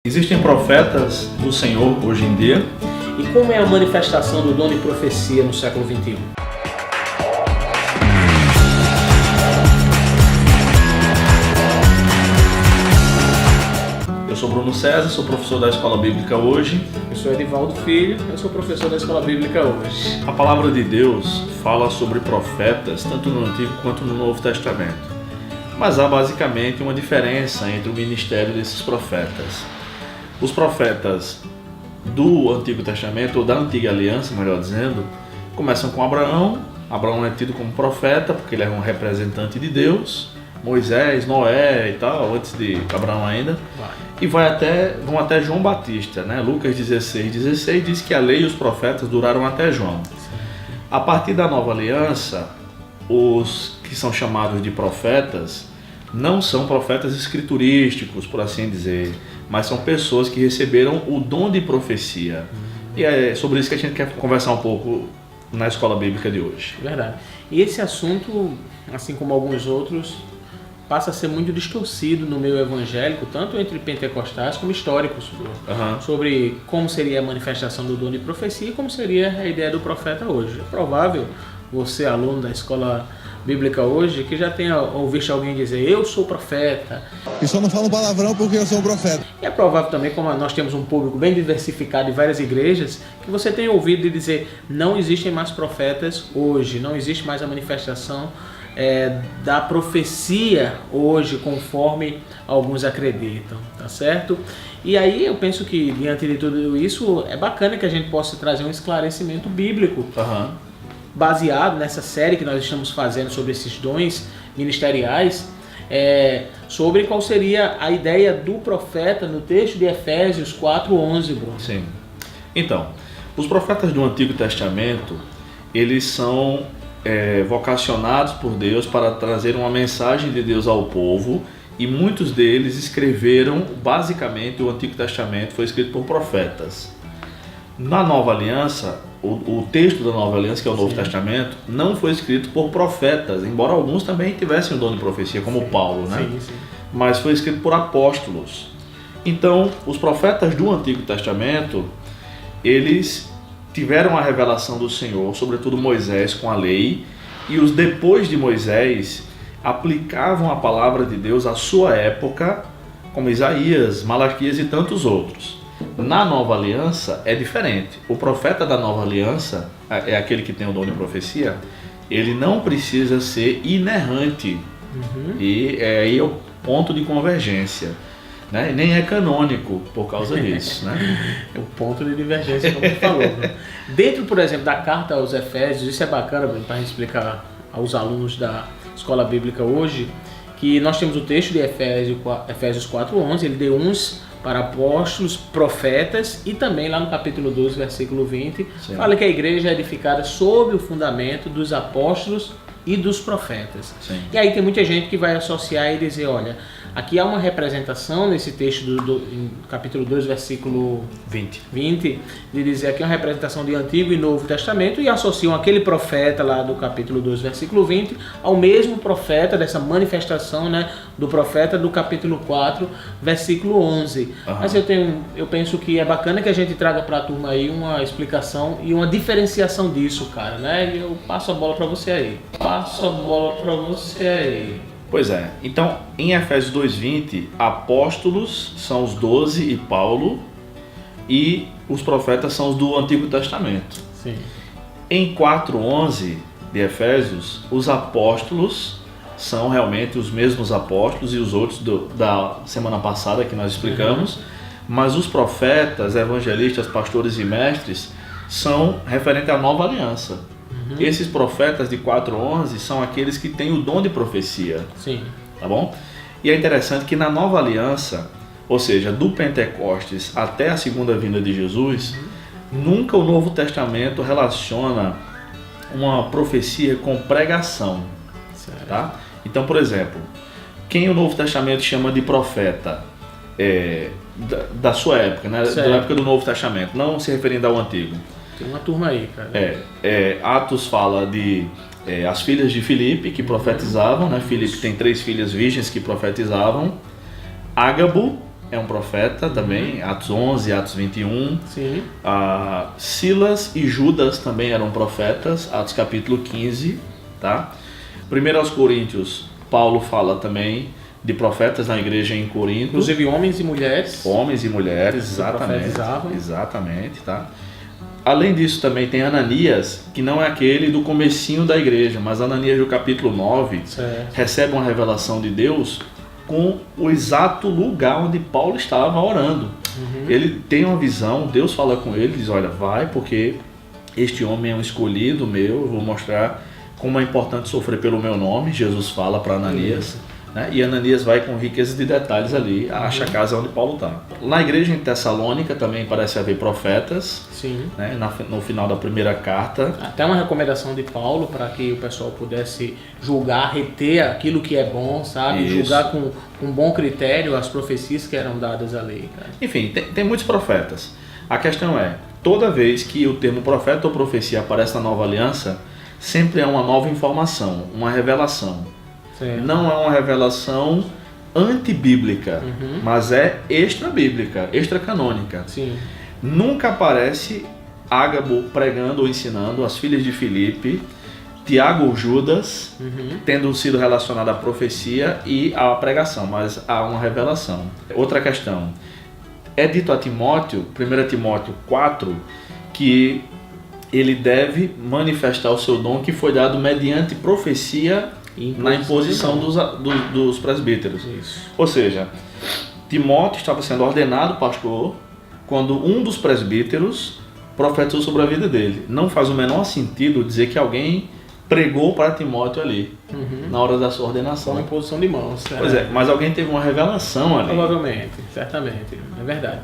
Existem profetas do Senhor hoje em dia? E como é a manifestação do dom de profecia no século XXI? Eu sou Bruno César, sou professor da Escola Bíblica Hoje. Eu sou Edivaldo Filho, eu sou professor da Escola Bíblica Hoje. A palavra de Deus fala sobre profetas, tanto no Antigo quanto no Novo Testamento. Mas há basicamente uma diferença entre o ministério desses profetas. Os profetas do Antigo Testamento, ou da Antiga Aliança, melhor dizendo, começam com Abraão. Abraão é tido como profeta porque ele é um representante de Deus. Moisés, Noé e tal, antes de Abraão ainda. E vão até João Batista, né? Lucas 16 diz que a lei e os profetas duraram até João. A partir da Nova Aliança, os que são chamados de profetas não são profetas escriturísticos, por assim dizer, mas são pessoas que receberam o dom de profecia. E é sobre isso que a gente quer conversar um pouco na Escola Bíblica de hoje. Verdade. E esse assunto, assim como alguns outros, passa a ser muito distorcido no meio evangélico, tanto entre pentecostais como históricos, sobre como seria a manifestação do dom de profecia e como seria a ideia do profeta hoje. É provável você, aluno da Escola Bíblica Hoje, que já tenha ouvido alguém dizer, eu sou profeta. E só não falo palavrão porque eu sou um profeta. E é provável também, como nós temos um público bem diversificado em várias igrejas, que você tenha ouvido dizer, não existem mais profetas hoje, não existe mais a manifestação da profecia hoje, conforme alguns acreditam, tá certo? E aí eu penso que, diante de tudo isso, é bacana que a gente possa trazer um esclarecimento bíblico, baseado nessa série que nós estamos fazendo sobre esses dons ministeriais, sobre qual seria a ideia do profeta no texto de Efésios 4:11, Bruno. Sim. Então, os profetas do Antigo Testamento, eles são vocacionados por Deus para trazer uma mensagem de Deus ao povo, e muitos deles escreveram, basicamente, o Antigo Testamento foi escrito por profetas. Na Nova Aliança, o texto da Nova Aliança, que é o Novo Testamento, não foi escrito por profetas, embora alguns também tivessem o dom de profecia, como Paulo, né? Sim. Mas foi escrito por apóstolos. Então, os profetas do Antigo Testamento, eles tiveram a revelação do Senhor, sobretudo Moisés com a lei, e os depois de Moisés aplicavam a palavra de Deus à sua época, como Isaías, Malaquias e tantos outros. Na Nova Aliança é diferente. O profeta da Nova Aliança é aquele que tem o dom de profecia, ele não precisa ser inerrante. E aí é o ponto de convergência. Né? Nem é canônico por causa disso. Né? É o ponto de divergência, como você falou. Né? Dentro, por exemplo, da carta aos Efésios, isso é bacana para a gente explicar aos alunos da Escola Bíblica Hoje, que nós temos o texto de Efésios 4:11, ele deu uns para apóstolos, profetas, e também lá no capítulo 12, versículo 20, fala que a igreja é edificada sob o fundamento dos apóstolos e dos profetas. E aí tem muita gente que vai associar e dizer, olha, aqui há uma representação nesse texto em capítulo 2, versículo 20, de dizer aqui uma representação de Antigo e Novo Testamento, e associam aquele profeta lá do capítulo 2, versículo 20, ao mesmo profeta dessa manifestação, né, do profeta do capítulo 4, versículo 11. Mas eu penso que é bacana que a gente traga para a turma aí uma explicação e uma diferenciação disso, cara, né? E eu passo a bola para você aí. Pois é, então em Efésios 2:20, apóstolos são os 12 e Paulo, e os profetas são os do Antigo Testamento. Sim. Em 4:11 de Efésios, os apóstolos são realmente os mesmos apóstolos e os outros da semana passada que nós explicamos, mas os profetas, evangelistas, pastores e mestres são referentes à Nova Aliança. Esses profetas de 4:11 são aqueles que têm o dom de profecia. Sim. Tá bom? E é interessante que na Nova Aliança, ou seja, do Pentecostes até a segunda vinda de Jesus, nunca o Novo Testamento relaciona uma profecia com pregação. Tá? Então, por exemplo, quem o Novo Testamento chama de profeta da sua época, né? Da época do Novo Testamento, não se referindo ao Antigo. Tem uma turma aí, cara. Atos fala de as filhas de Filipe que profetizavam, né? Filipe tem 3 filhas virgens que profetizavam. Ágabo é um profeta também, Atos 11, Atos 21. Sim. Silas e Judas também eram profetas, Atos capítulo 15, tá? 1 Coríntios, Paulo fala também de profetas na igreja em Corinto. Inclusive homens e mulheres. Homens e mulheres, exatamente, tá? Além disso também tem Ananias, que não é aquele do comecinho da igreja, mas Ananias do capítulo 9 recebe uma revelação de Deus com o exato lugar onde Paulo estava orando. Ele tem uma visão, Deus fala com ele, diz, olha, vai, porque este homem é um escolhido meu, eu vou mostrar como é importante sofrer pelo meu nome, Jesus fala para Ananias. Né? E Ananias vai com riqueza de detalhes ali, acha a casa onde Paulo está. Na igreja em Tessalônica também parece haver profetas. Sim. Né? No final da primeira carta. Até uma recomendação de Paulo para que o pessoal pudesse julgar, reter aquilo que é bom, sabe? Isso. Julgar com bom critério as profecias que eram dadas ali. Cara. Enfim, tem muitos profetas. A questão é, toda vez que o termo profeta ou profecia aparece na Nova Aliança, sempre é uma nova informação, uma revelação. Não é uma revelação antibíblica, mas é extra-bíblica, extra-canônica. Sim. Nunca aparece Ágabo pregando ou ensinando as filhas de Filipe, Tiago ou Judas, tendo sido relacionado à profecia e à pregação, mas há uma revelação. Outra questão, é dito a Timóteo, 1 Timóteo 4, que ele deve manifestar o seu dom que foi dado mediante profecia na imposição dos presbíteros. Isso. Ou seja, Timóteo estava sendo ordenado pastor quando um dos presbíteros profetizou sobre a vida dele. Não faz o menor sentido dizer que alguém pregou para Timóteo ali, na hora da sua ordenação. Uma imposição de mãos. Pois é, mas alguém teve uma revelação ali. Provavelmente, certamente, é verdade.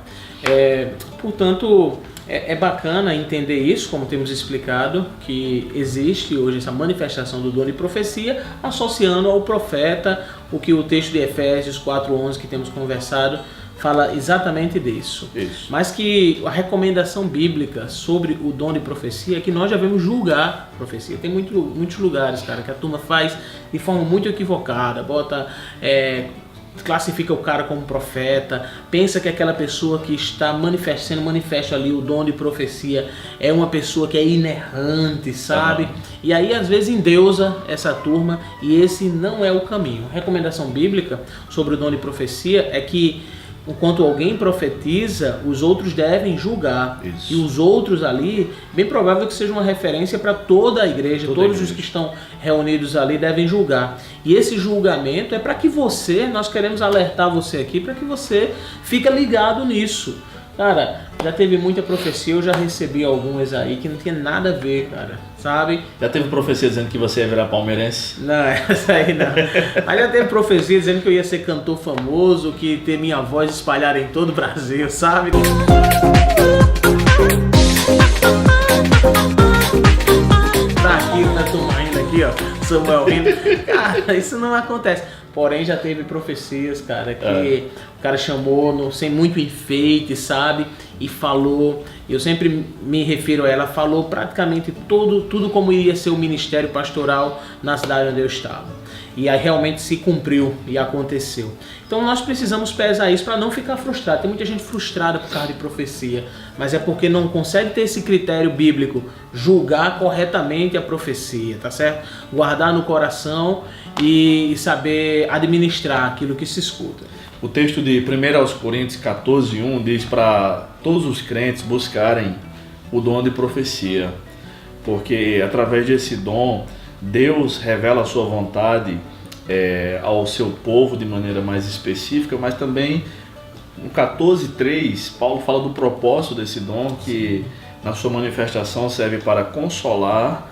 Portanto, é bacana entender isso, como temos explicado, que existe hoje essa manifestação do dom de profecia, associando ao profeta, o que o texto de Efésios 4:11 que temos conversado, fala exatamente disso. Isso. Mas que a recomendação bíblica sobre o dom de profecia é que nós devemos julgar profecia. Tem muitos lugares, cara, que a turma faz de forma muito equivocada, classifica o cara como profeta, pensa que aquela pessoa que está manifesta ali o dom de profecia é uma pessoa que é inerrante, sabe? E aí às vezes endeusa essa turma, e esse não é o caminho. A recomendação bíblica sobre o dom de profecia é que enquanto alguém profetiza, os outros devem julgar. Isso. E os outros ali, bem provável que seja uma referência para toda a igreja. Todos os que estão reunidos ali devem julgar. E esse julgamento é para que nós queremos alertar você aqui, para que você fique ligado nisso. Cara, já teve muita profecia, eu já recebi algumas aí que não tinha nada a ver, cara, sabe? Já teve profecia dizendo que você ia virar palmeirense? Não, essa aí não. Mas já teve profecia dizendo que eu ia ser cantor famoso, que ia ter minha voz espalhada em todo o Brasil, sabe? Tá aqui, na turma ainda aqui, ó, Samuel rindo. Cara, isso não acontece. Porém, já teve profecias, cara, que o cara chamou sem muito enfeite, sabe? E falou, eu sempre me refiro a ela, falou praticamente tudo como iria ser o ministério pastoral na cidade onde eu estava. E aí realmente se cumpriu e aconteceu. Então nós precisamos pesar isso para não ficar frustrado. Tem muita gente frustrada por causa de profecia, mas é porque não consegue ter esse critério bíblico, julgar corretamente a profecia, tá certo? Guardar no coração e saber administrar aquilo que se escuta. O texto de 1 Coríntios 14:1 diz para todos os crentes buscarem o dom de profecia, porque através desse dom Deus revela a sua vontade ao seu povo de maneira mais específica, mas também no 14:3 Paulo fala do propósito desse dom, que na sua manifestação serve para consolar,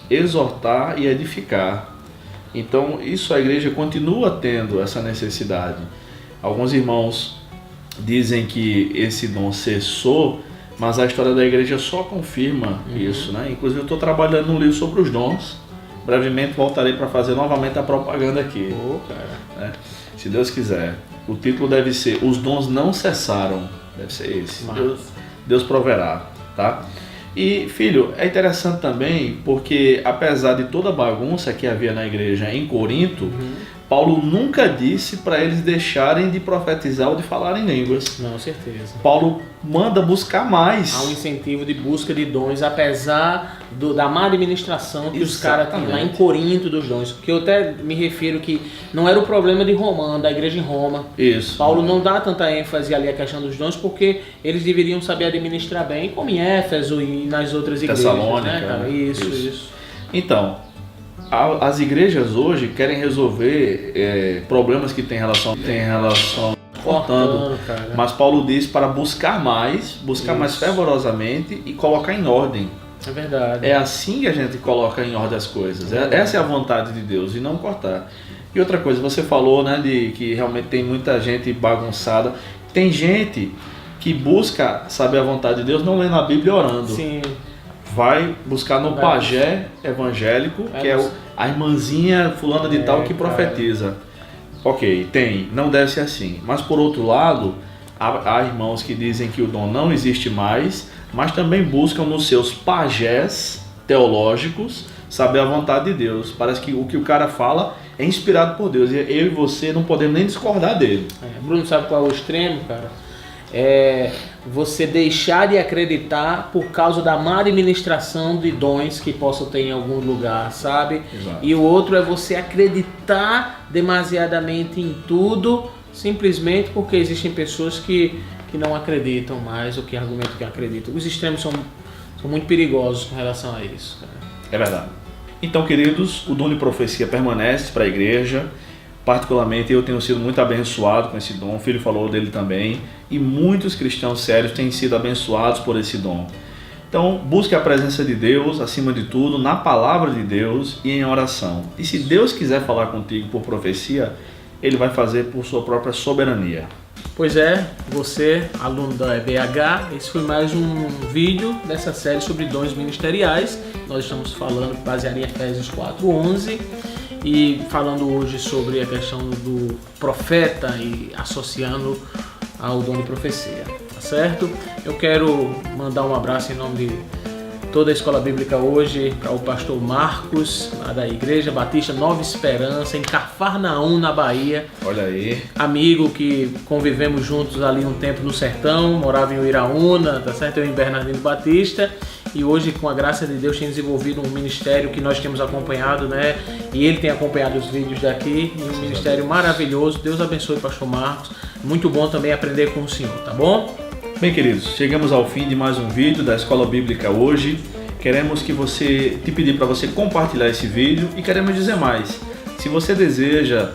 exortar e edificar. Então isso a igreja continua tendo essa necessidade. Alguns irmãos dizem que esse dom cessou, mas a história da igreja só confirma isso, né? Inclusive eu estou trabalhando num livro sobre os dons. Brevemente voltarei para fazer novamente a propaganda aqui. Né? Se Deus quiser. O título deve ser Os Dons Não Cessaram. Deve ser esse. Deus proverá. Tá? E, filho, é interessante também porque, apesar de toda a bagunça que havia na igreja em Corinto, Paulo nunca disse para eles deixarem de profetizar ou de falar em línguas. Não, certeza. Paulo manda buscar mais. Há um incentivo de busca de dons, apesar da má administração que os caras têm lá em Corinto dos dons. Que eu até me refiro que não era o problema de Roma, da igreja em Roma. Isso. Paulo não dá tanta ênfase ali à questão dos dons, porque eles deveriam saber administrar bem, como em Éfeso e nas outras igrejas. Tessalônica, né, cara? Isso. Então, as igrejas hoje querem resolver problemas que tem relação cortando, cara. mas Paulo diz para buscar mais fervorosamente e colocar em ordem. É verdade. É assim que a gente coloca em ordem as coisas. Essa é a vontade de Deus, e não cortar. E outra coisa, você falou, né, de que realmente tem muita gente bagunçada. Tem gente que busca saber a vontade de Deus não lendo a Bíblia orando. Sim. Vai buscar no pajé evangélico, que é a irmãzinha fulana de tal que profetiza. Ok, não deve ser assim. Mas por outro lado, há irmãos que dizem que o dom não existe mais, mas também buscam nos seus pajés teológicos saber a vontade de Deus. Parece que o cara fala é inspirado por Deus. E eu e você não podemos nem discordar dele. Bruno, sabe qual é o extremo, cara? É você deixar de acreditar por causa da má administração de dons que possam ter em algum lugar, sabe? Exato. E o outro é você acreditar demasiadamente em tudo, simplesmente porque existem pessoas que não acreditam mais ou que argumentam que acreditam. Os extremos são muito perigosos com relação a isso, cara. É verdade. Então, queridos, o dom de profecia permanece para a igreja. Particularmente eu tenho sido muito abençoado com esse dom, o filho falou dele também, e muitos cristãos sérios têm sido abençoados por esse dom. Então busque a presença de Deus acima de tudo, na palavra de Deus e em oração. E se Deus quiser falar contigo por profecia, Ele vai fazer por sua própria soberania. Pois é, você, aluno da EBH, esse foi mais um vídeo dessa série sobre dons ministeriais. Nós estamos falando baseado em Efésios 4:11. E falando hoje sobre a questão do profeta e associando ao dom de profecia, tá certo? Eu quero mandar um abraço em nome de toda a Escola Bíblica hoje para o pastor Marcos, lá da Igreja Batista Nova Esperança, em Cafarnaum, na Bahia. Olha aí. Amigo que convivemos juntos ali um tempo no sertão, morava em Uiraúna, tá certo? Eu em Bernardino Batista. E hoje, com a graça de Deus, tem desenvolvido um ministério que nós temos acompanhado, né? E ele tem acompanhado os vídeos daqui, e um ministério maravilhoso. Deus abençoe o pastor Marcos. Muito bom também aprender com o senhor, tá bom? Bem, queridos, chegamos ao fim de mais um vídeo da Escola Bíblica hoje. Queremos te pedir para você compartilhar esse vídeo e queremos dizer mais. Se você deseja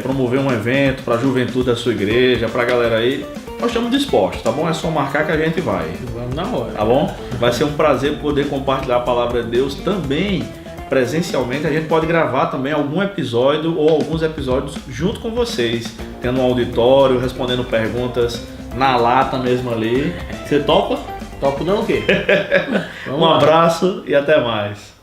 promover um evento para a juventude da sua igreja, para a galera aí, nós estamos dispostos, tá bom? É só marcar que a gente vai. Vamos na hora. Tá bom? Vai ser um prazer poder compartilhar a palavra de Deus também presencialmente. A gente pode gravar também algum episódio ou alguns episódios junto com vocês, tendo um auditório, respondendo perguntas na lata mesmo ali. Você topa? Topo não o quê? Um abraço e até mais.